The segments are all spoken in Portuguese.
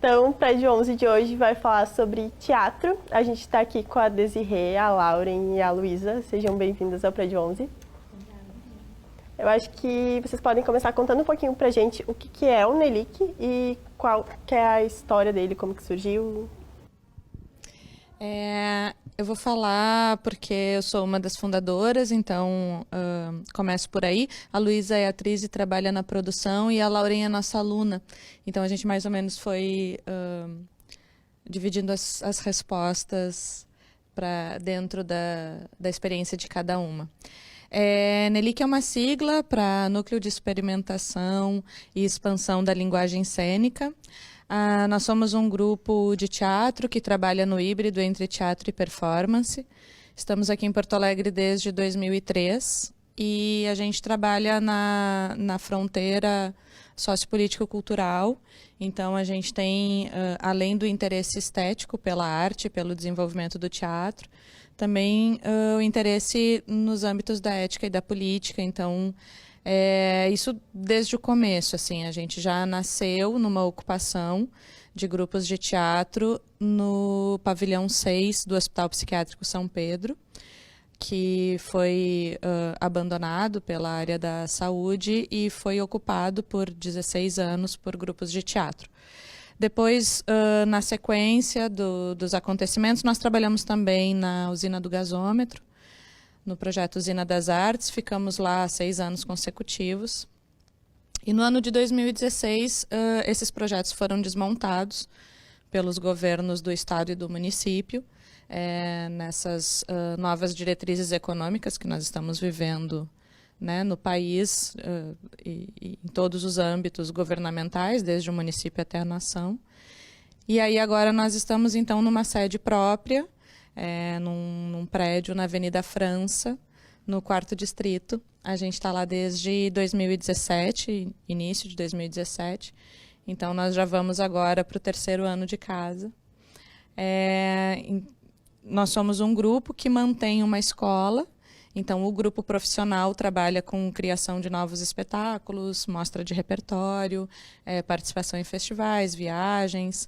Então, o Prédio 11 de hoje vai falar sobre teatro. A gente está aqui com a Desirê, a Lauren e a Luísa. Sejam bem-vindas ao Prédio 11. Eu acho que vocês podem começar contando um pouquinho pra gente o que é o NELIC e qual que é a história dele, como que surgiu. Eu vou falar porque eu sou uma das fundadoras, então começo por aí. A Luísa é atriz e trabalha na produção e a Lauren é nossa aluna. Então a gente mais ou menos foi dividindo as respostas para dentro da experiência de cada uma. NELIC é uma sigla para Núcleo de Experimentação e Expansão da Linguagem Cênica. Nós somos um grupo de teatro que trabalha no híbrido entre teatro e performance. Estamos aqui em Porto Alegre desde 2003 e a gente trabalha na fronteira sociopolítico-cultural. Então, a gente tem, além do interesse estético pela arte, pelo desenvolvimento do teatro, também o interesse nos âmbitos da ética e da política. Então, isso desde o começo, assim, a gente já nasceu numa ocupação de grupos de teatro no pavilhão 6 do Hospital Psiquiátrico São Pedro, que foi abandonado pela área da saúde e foi ocupado por 16 anos por grupos de teatro. Depois, na sequência dos acontecimentos, nós trabalhamos também na usina do gasômetro, no projeto Usina das Artes, ficamos lá 6 anos consecutivos. E no ano de 2016, esses projetos foram desmontados pelos governos do estado e do município, nessas novas diretrizes econômicas que nós estamos vivendo, né, no país e em todos os âmbitos governamentais, desde o município até a nação. E aí agora nós estamos então numa sede própria, num prédio na Avenida França, no 4º Distrito. A gente está lá desde 2017, início de 2017. Então, nós já vamos agora para o 3º ano de casa. Nós somos um grupo que mantém uma escola. Então, o grupo profissional trabalha com criação de novos espetáculos, mostra de repertório, participação em festivais, viagens,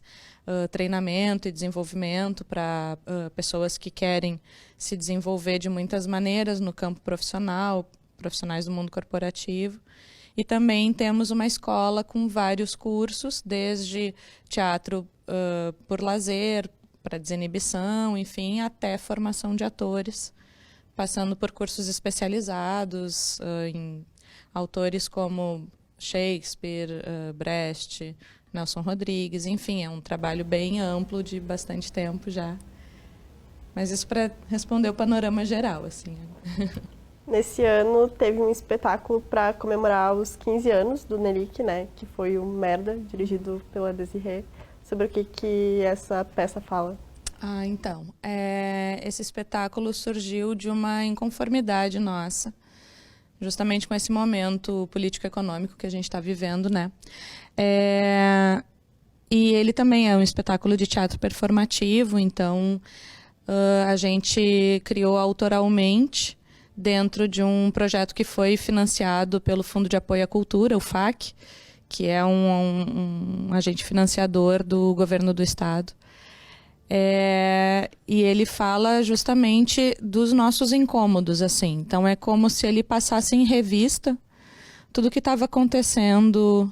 treinamento e desenvolvimento para pessoas que querem se desenvolver de muitas maneiras no campo profissional, profissionais do mundo corporativo. E também temos uma escola com vários cursos, desde teatro por lazer, para desinibição, enfim, até formação de atores, passando por cursos especializados em autores como Shakespeare, Brecht, Nelson Rodrigues, enfim, é um trabalho bem amplo de bastante tempo já. Mas isso para responder o panorama geral, assim. Nesse ano teve um espetáculo para comemorar os 15 anos do NELIC, né, que foi o Merda, dirigido pela Desirê. Sobre o que essa peça fala? Então, esse espetáculo surgiu de uma inconformidade nossa, justamente com esse momento político-econômico que a gente está vivendo, né? E ele também é um espetáculo de teatro performativo, então a gente criou autoralmente dentro de um projeto que foi financiado pelo Fundo de Apoio à Cultura, o FAC, que é um agente financiador do governo do estado. E ele fala justamente dos nossos incômodos, assim. Então é como se ele passasse em revista tudo o que estava acontecendo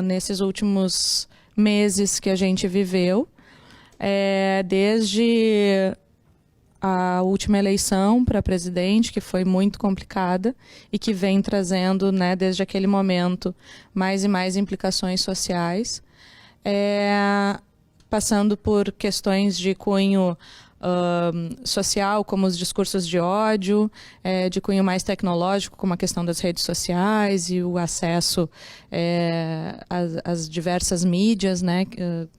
nesses últimos meses que a gente viveu, desde a última eleição para presidente, que foi muito complicada e que vem trazendo, né, desde aquele momento, mais e mais implicações sociais, passando por questões de cunho social, como os discursos de ódio, de cunho mais tecnológico, como a questão das redes sociais e o acesso às diversas mídias, né,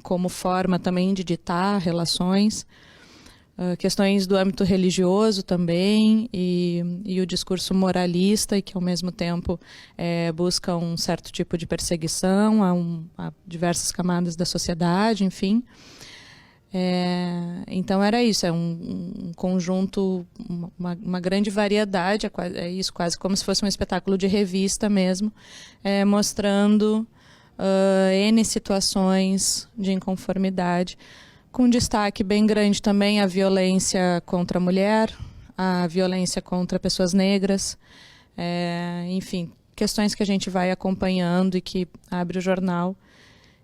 como forma também de ditar relações. Questões do âmbito religioso também e o discurso moralista e que ao mesmo tempo busca um certo tipo de perseguição a diversas camadas da sociedade, enfim. Então era isso, um conjunto, uma grande variedade, é isso, quase como se fosse um espetáculo de revista mesmo, mostrando N situações de inconformidade, com destaque bem grande também a violência contra a mulher, a violência contra pessoas negras, enfim, questões que a gente vai acompanhando e que abre o jornal.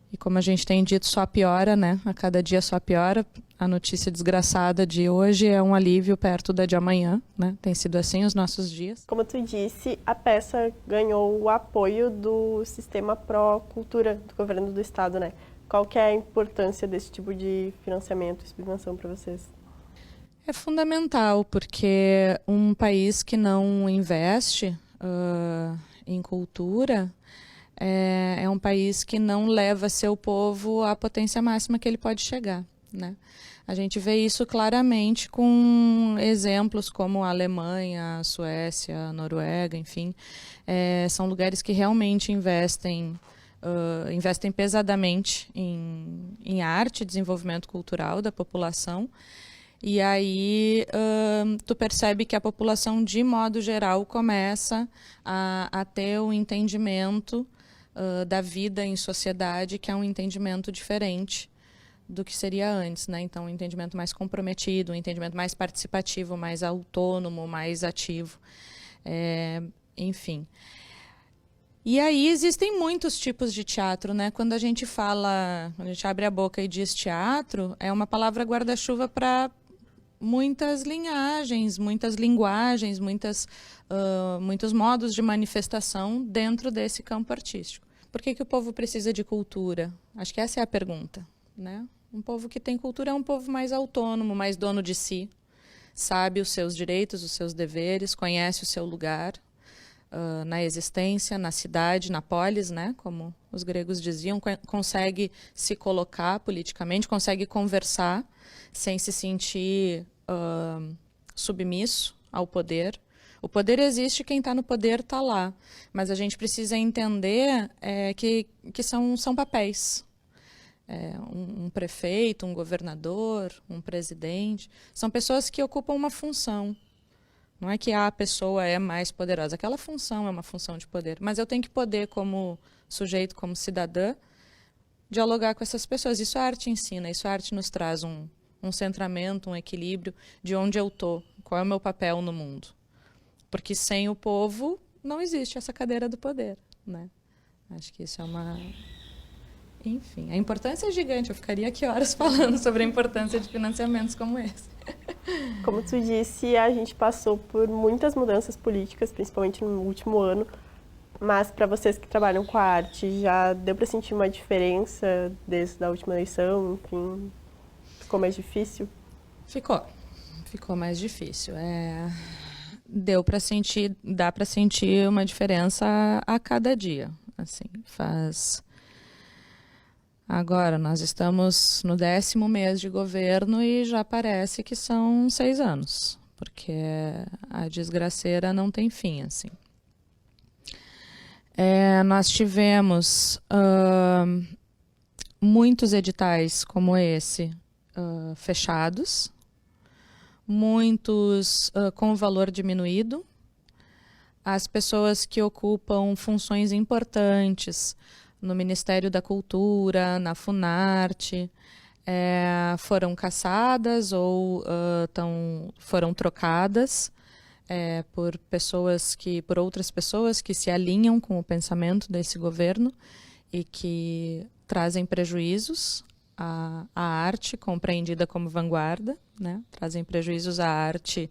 E como a gente tem dito, só piora, né? A cada dia só piora. A notícia desgraçada de hoje é um alívio perto da de amanhã, né? Tem sido assim os nossos dias. Como tu disse, a peça ganhou o apoio do Sistema Pró Cultura do governo do estado, né? Qual que é a importância desse tipo de financiamento e subvenção para vocês? É fundamental, porque um país que não investe em cultura é um país que não leva seu povo à potência máxima que ele pode chegar, né? A gente vê isso claramente com exemplos como a Alemanha, a Suécia, a Noruega, enfim. São lugares que realmente investem pesadamente em arte e desenvolvimento cultural da população. E aí tu percebe que a população, de modo geral, começa a ter um entendimento da vida em sociedade, que é um entendimento diferente do que seria antes, né? Então, um entendimento mais comprometido, um entendimento mais participativo, mais autônomo, mais ativo, enfim. E aí existem muitos tipos de teatro, né? Quando a gente abre a boca e diz teatro, é uma palavra guarda-chuva para muitas linhagens, muitas linguagens, muitos modos de manifestação dentro desse campo artístico. Por que o povo precisa de cultura? Acho que essa é a pergunta, né? Um povo que tem cultura é um povo mais autônomo, mais dono de si, sabe os seus direitos, os seus deveres, conhece o seu lugar na existência, na cidade, na polis, né? Como os gregos diziam, consegue se colocar politicamente, consegue conversar sem se sentir submisso ao poder. O poder existe, quem está no poder está lá. Mas a gente precisa entender que são papéis. Um prefeito, um governador, um presidente, são pessoas que ocupam uma função. Não é que a pessoa é mais poderosa. Aquela função é uma função de poder. Mas eu tenho que poder, como sujeito, como cidadã, dialogar com essas pessoas. Isso a arte ensina, isso a arte nos traz um centramento, um equilíbrio de onde eu estou, qual é o meu papel no mundo. Porque sem o povo não existe essa cadeira do poder, né? Acho que isso é uma... Enfim, a importância é gigante. Eu ficaria aqui horas falando sobre a importância de financiamentos como esse. Como tu disse, a gente passou por muitas mudanças políticas, principalmente no último ano. Mas para vocês que trabalham com a arte, já deu para sentir uma diferença desde a última eleição? Enfim, ficou mais difícil? Ficou mais difícil. Dá para sentir uma diferença a cada dia. Assim, Agora, nós estamos no 10º mês de governo e já parece que são 6 anos, porque a desgraceira não tem fim, assim. Nós tivemos muitos editais como esse fechados, muitos com valor diminuído. As pessoas que ocupam funções importantes no Ministério da Cultura, na Funarte, foram caçadas ou foram trocadas por outras pessoas que se alinham com o pensamento desse governo e que trazem prejuízos à arte compreendida como vanguarda, né? Trazem prejuízos à arte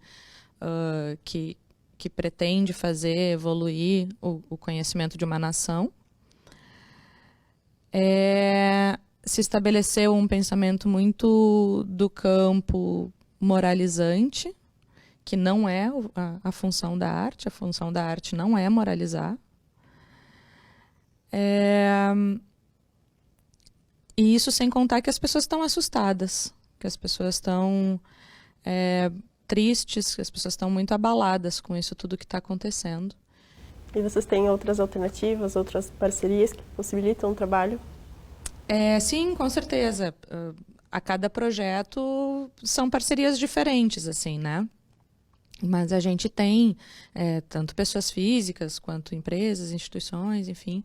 que pretende fazer evoluir o conhecimento de uma nação. Se estabeleceu um pensamento muito do campo moralizante, que não é a função da arte. A função da arte não é moralizar. E isso sem contar que as pessoas estão assustadas, que as pessoas estão tristes, que as pessoas estão muito abaladas com isso tudo que está acontecendo. E vocês têm outras alternativas, outras parcerias que possibilitam o trabalho? Sim, com certeza. A cada projeto são parcerias diferentes, assim, né? Mas a gente tem tanto pessoas físicas quanto empresas, instituições, enfim.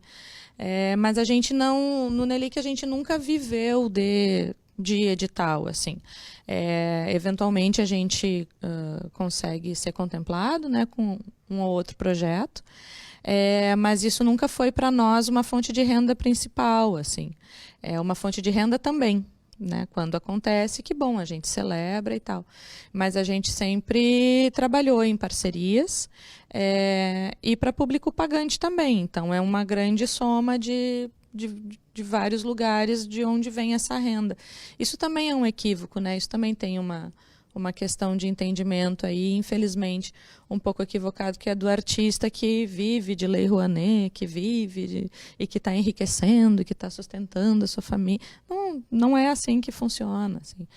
Mas a gente não, no Nelic a gente nunca viveu de edital, assim. Eventualmente a gente consegue ser contemplado, né, com um ou outro projeto, mas isso nunca foi para nós uma fonte de renda principal, assim. É uma fonte de renda também, né? Quando acontece, que bom, a gente celebra e tal. Mas a gente sempre trabalhou em parcerias e para público pagante também. Então, é uma grande soma de vários lugares de onde vem essa renda. Isso também é um equívoco, né? Isso também tem uma questão de entendimento aí, infelizmente, um pouco equivocado, que é do artista que vive de Lei Rouanet, que vive e que está enriquecendo, que está sustentando a sua família. Não é assim que funciona. Assim.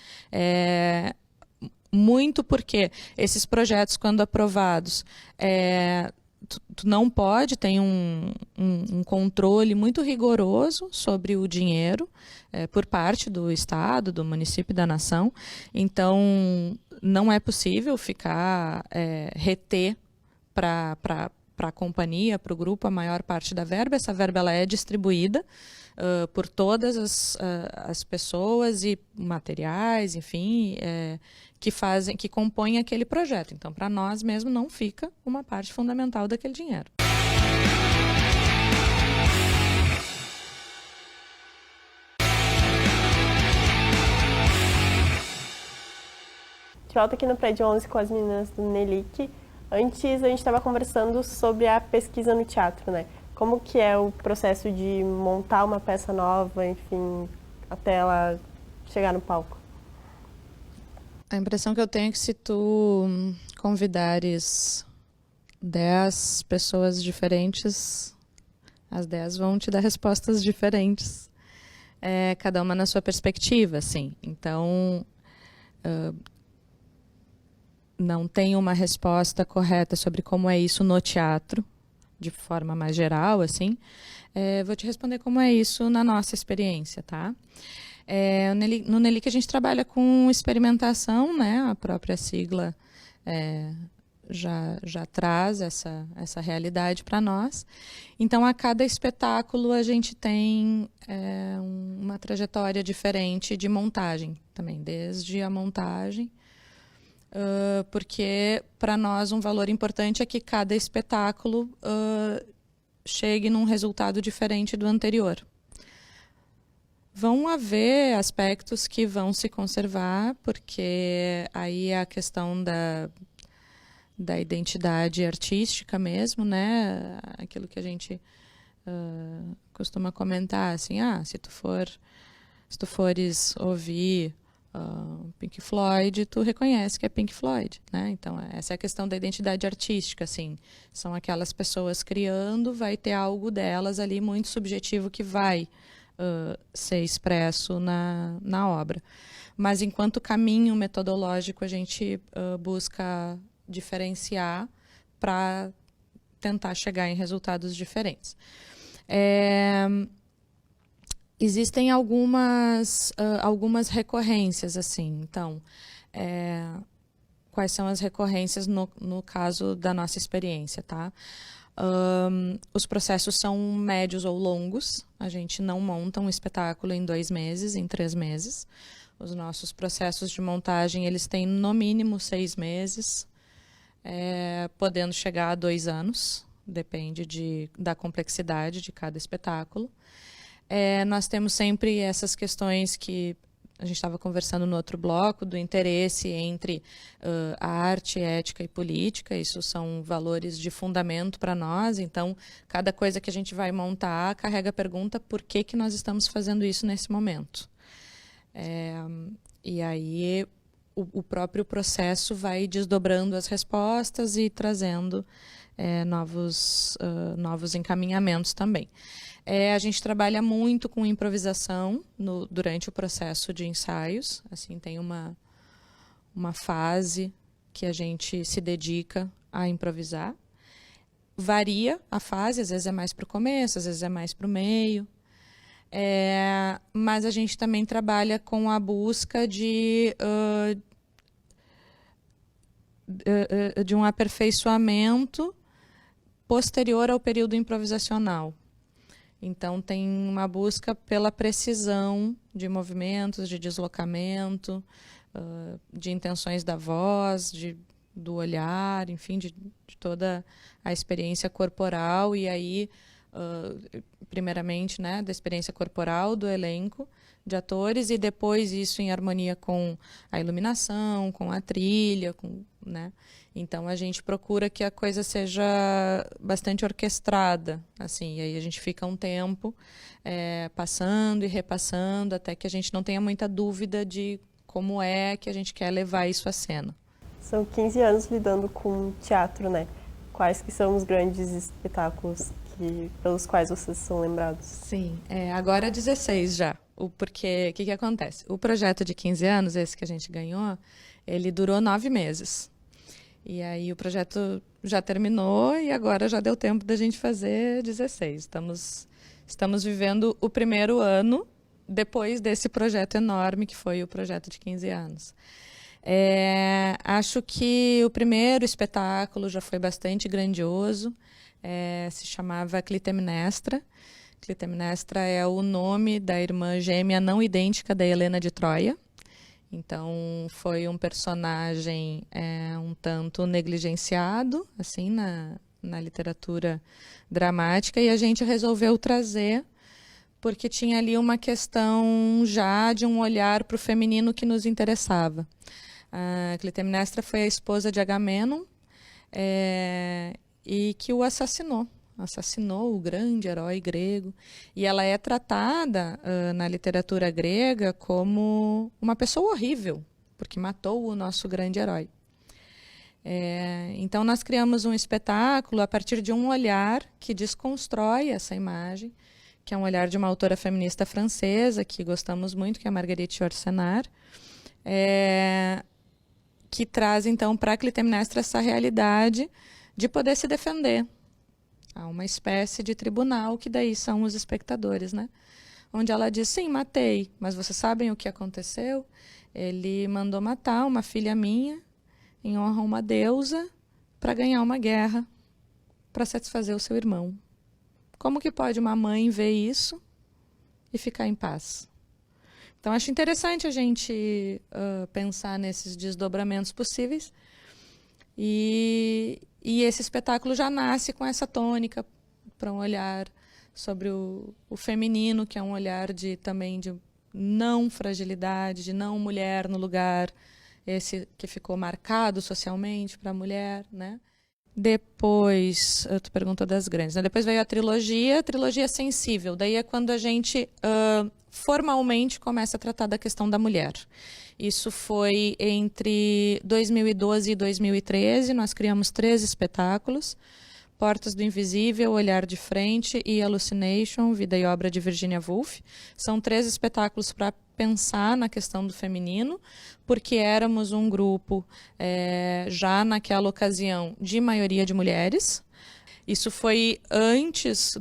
Muito porque esses projetos, quando aprovados, tu não pode, tem um controle muito rigoroso sobre o dinheiro por parte do Estado, do município e da nação. Então, não é possível reter para a companhia, para o grupo, a maior parte da verba. Essa verba ela é distribuída por todas as pessoas e materiais, enfim, que compõem aquele projeto. Então, para nós mesmo, não fica uma parte fundamental daquele dinheiro. De volta aqui no Prédio 11 com as meninas do Nelic. Antes, a gente estava conversando sobre a pesquisa no teatro, né? Como que é o processo de montar uma peça nova, enfim, até ela chegar no palco? A impressão que eu tenho é que se tu convidares 10 pessoas diferentes, as 10 vão te dar respostas diferentes, cada uma na sua perspectiva, assim. Então, não tem uma resposta correta sobre como é isso no teatro, de forma mais geral, assim. Vou te responder como é isso na nossa experiência, tá? No Nelic a gente trabalha com experimentação, né? A própria sigla já traz essa realidade para nós. Então, a cada espetáculo a gente tem uma trajetória diferente de montagem também, desde a montagem, porque para nós um valor importante é que cada espetáculo chegue num resultado diferente do anterior. Vão haver aspectos que vão se conservar, porque aí é a questão da identidade artística mesmo, né? Aquilo que a gente costuma comentar, assim, se tu fores ouvir Pink Floyd, tu reconhece que é Pink Floyd, né? Então, essa é a questão da identidade artística, assim. São aquelas pessoas criando, vai ter algo delas ali muito subjetivo que vai ser expresso na obra. Mas, enquanto caminho metodológico, a gente busca diferenciar para tentar chegar em resultados diferentes. Existem algumas recorrências, assim. Então, quais são as recorrências no caso da nossa experiência, tá? Os processos são médios ou longos. A gente não monta um espetáculo em 2 meses, em 3 meses. Os nossos processos de montagem, eles têm no mínimo 6 meses, podendo chegar a 2 anos. Depende da complexidade de cada espetáculo. Nós temos sempre essas questões que a gente estava conversando no outro bloco, do interesse entre a arte, ética e política. Isso são valores de fundamento para nós. Então, cada coisa que a gente vai montar carrega a pergunta por que nós estamos fazendo isso nesse momento. E aí o próprio processo vai desdobrando as respostas e trazendo novos encaminhamentos também. A gente trabalha muito com improvisação durante o processo de ensaios. Assim, tem uma fase que a gente se dedica a improvisar. Varia a fase, às vezes é mais para o começo, às vezes é mais para o meio. Mas a gente também trabalha com a busca de um aperfeiçoamento posterior ao período improvisacional. Então, tem uma busca pela precisão de movimentos, de deslocamento, de intenções da voz, do olhar, enfim, de toda a experiência corporal. E aí, primeiramente, né, da experiência corporal do elenco de atores, e depois isso em harmonia com a iluminação, com a trilha, né? Então a gente procura que a coisa seja bastante orquestrada, assim, e aí a gente fica um tempo passando e repassando até que a gente não tenha muita dúvida de como é que a gente quer levar isso à cena. São 15 anos lidando com teatro, né? Quais que são os grandes espetáculos pelos quais vocês são lembrados? Sim, agora 16 já. Porque, o que acontece? O projeto de 15 anos, esse que a gente ganhou, ele durou 9 meses. E aí o projeto já terminou e agora já deu tempo da gente fazer 16. Estamos vivendo o primeiro ano depois desse projeto enorme que foi o projeto de 15 anos. Acho que o primeiro espetáculo já foi bastante grandioso, se chamava Clitemnestra. Clitemnestra é o nome da irmã gêmea não idêntica da Helena de Troia. Então, foi um personagem um tanto negligenciado, assim, na literatura dramática, e a gente resolveu trazer, porque tinha ali uma questão já de um olhar para o feminino que nos interessava. A Clitemnestra foi a esposa de Agamenon, e que o assassinou o grande herói grego, e ela é tratada na literatura grega como uma pessoa horrível, porque matou o nosso grande herói. Então nós criamos um espetáculo a partir de um olhar que desconstrói essa imagem, que é um olhar de uma autora feminista francesa, que gostamos muito, que é a Marguerite Yourcenar, que traz então para a Clitemnestra essa realidade de poder se defender. Há uma espécie de tribunal, que daí são os espectadores, né? Onde ela diz, sim, matei, mas vocês sabem o que aconteceu? Ele mandou matar uma filha minha em honra a uma deusa para ganhar uma guerra, para satisfazer o seu irmão. Como que pode uma mãe ver isso e ficar em paz? Então, acho interessante a gente pensar nesses desdobramentos possíveis. E esse espetáculo já nasce com essa tônica para um olhar sobre o feminino, que é um olhar também de não fragilidade, de não mulher no lugar, esse que ficou marcado socialmente para a mulher, né? Depois, tu perguntou das grandes, né? Depois veio a trilogia sensível. Daí é quando a gente formalmente começa a tratar da questão da mulher. Isso foi entre 2012 e 2013. Nós criamos 3 espetáculos: Portas do Invisível, Olhar de Frente e Hallucination, Vida e Obra de Virginia Woolf. São 3 espetáculos para pensar na questão do feminino, porque éramos um grupo, já naquela ocasião, de maioria de mulheres. Isso foi antes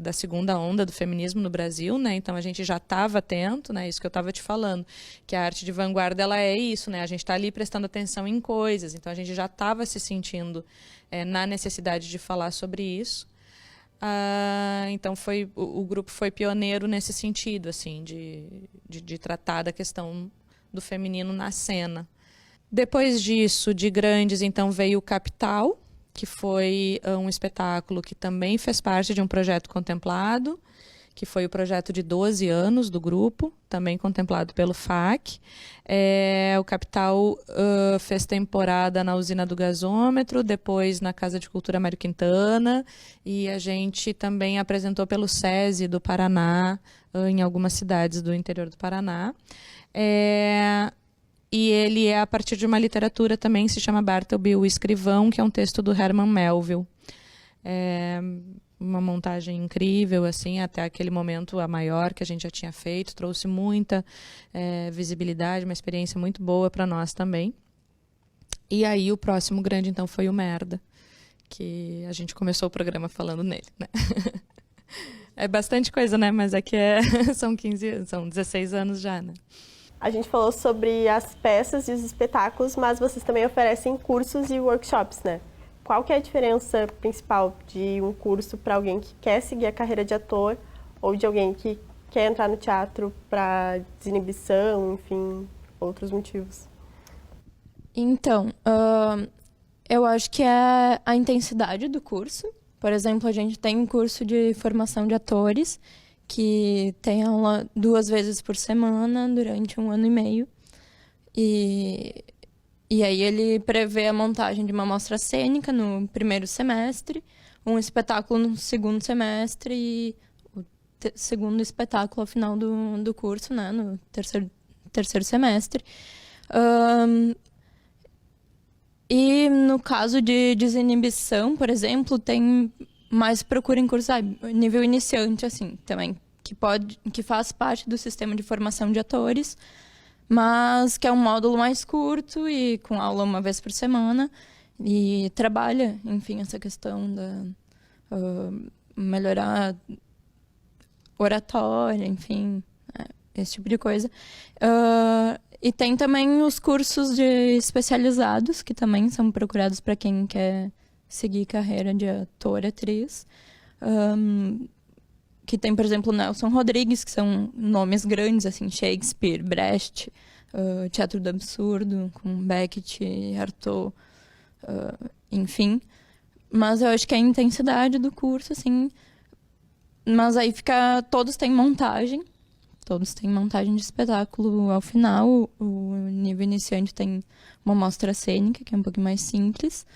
da segunda onda do feminismo no Brasil, né? Então a gente já estava atento, né? Isso que eu estava te falando, que a arte de vanguarda ela é isso, né? A gente está ali prestando atenção em coisas, então a gente já estava se sentindo na necessidade de falar sobre isso. Então o grupo foi pioneiro nesse sentido, assim, de tratar da questão do feminino na cena. Depois disso, de grandes, então veio o Capital, que foi um espetáculo que também fez parte de um projeto contemplado, que foi o projeto de 12 anos do grupo, também contemplado pelo FAC. O Capital fez temporada na Usina do Gasômetro, depois na Casa de Cultura Mário Quintana, e a gente também apresentou pelo SESI do Paraná, em algumas cidades do interior do Paraná. E ele é a partir de uma literatura também, se chama Bartleby, o Escrivão, que é um texto do Herman Melville. Uma montagem incrível, assim, até aquele momento a maior que a gente já tinha feito, trouxe muita visibilidade, uma experiência muito boa para nós também. E aí o próximo grande, então, foi o Merda, que a gente começou o programa falando nele, né? É bastante coisa, né? Mas é que são 16 anos já, né? A gente falou sobre as peças e os espetáculos, mas vocês também oferecem cursos e workshops, né? Qual que é a diferença principal de um curso para alguém que quer seguir a carreira de ator ou de alguém que quer entrar no teatro para desinibição, enfim, outros motivos? Então, eu acho que é a intensidade do curso. Por exemplo, a gente tem um curso de formação de atores que tem aula 2 vezes por semana durante 1 ano e meio. E aí ele prevê a montagem de uma mostra cênica no primeiro semestre, um espetáculo no segundo semestre e o segundo espetáculo ao final do curso, né, no terceiro semestre. E no caso de desinibição, por exemplo, tem mais procura em cursos nível iniciante, assim, também, que faz parte do sistema de formação de atores, mas que é um módulo mais curto e com aula 1 vez por semana e trabalha, enfim, essa questão da melhorar oratória, enfim, esse tipo de coisa. E tem também os cursos de especializados, que também são procurados para quem quer seguir carreira de ator, atriz. Que tem, por exemplo, Nelson Rodrigues, que são nomes grandes, assim, Shakespeare, Brecht, Teatro do Absurdo, com Beckett, Artaud, enfim. Mas eu acho que é a intensidade do curso, assim. Mas aí todos têm montagem. Todos têm montagem de espetáculo ao final. O nível iniciante tem uma mostra cênica, que é um pouquinho mais simples.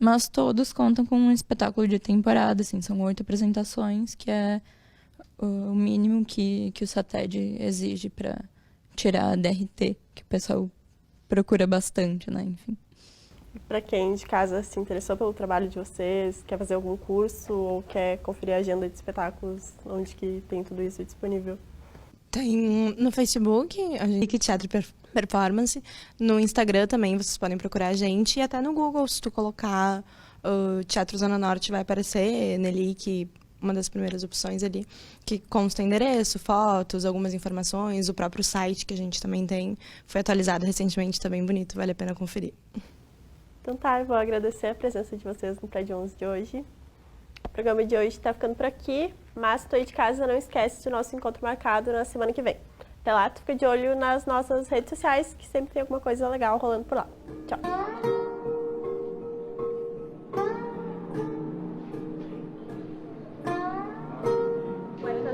Mas todos contam com um espetáculo de temporada, assim, são 8 apresentações, que é o mínimo que o SATED exige para tirar a DRT, que o pessoal procura bastante, né, enfim. Para quem de casa se interessou pelo trabalho de vocês, quer fazer algum curso ou quer conferir a agenda de espetáculos, onde que tem tudo isso disponível? Tem no Facebook, a gente Teatro Performance. No Instagram também vocês podem procurar a gente. E até no Google, se tu colocar Teatro Zona Norte, vai aparecer nele, que uma das primeiras opções ali, que consta endereço, fotos, algumas informações. O próprio site que a gente também tem foi atualizado recentemente, tá bem bonito, vale a pena conferir. Então tá, eu vou agradecer a presença de vocês no Prédio 11 de hoje. O programa de hoje está ficando por aqui, mas se tu aí de casa, não esquece do nosso encontro marcado na semana que vem. Até lá, tu fica de olho nas nossas redes sociais, que sempre tem alguma coisa legal rolando por lá. Tchau!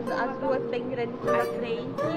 As duas bem grandes pra frente.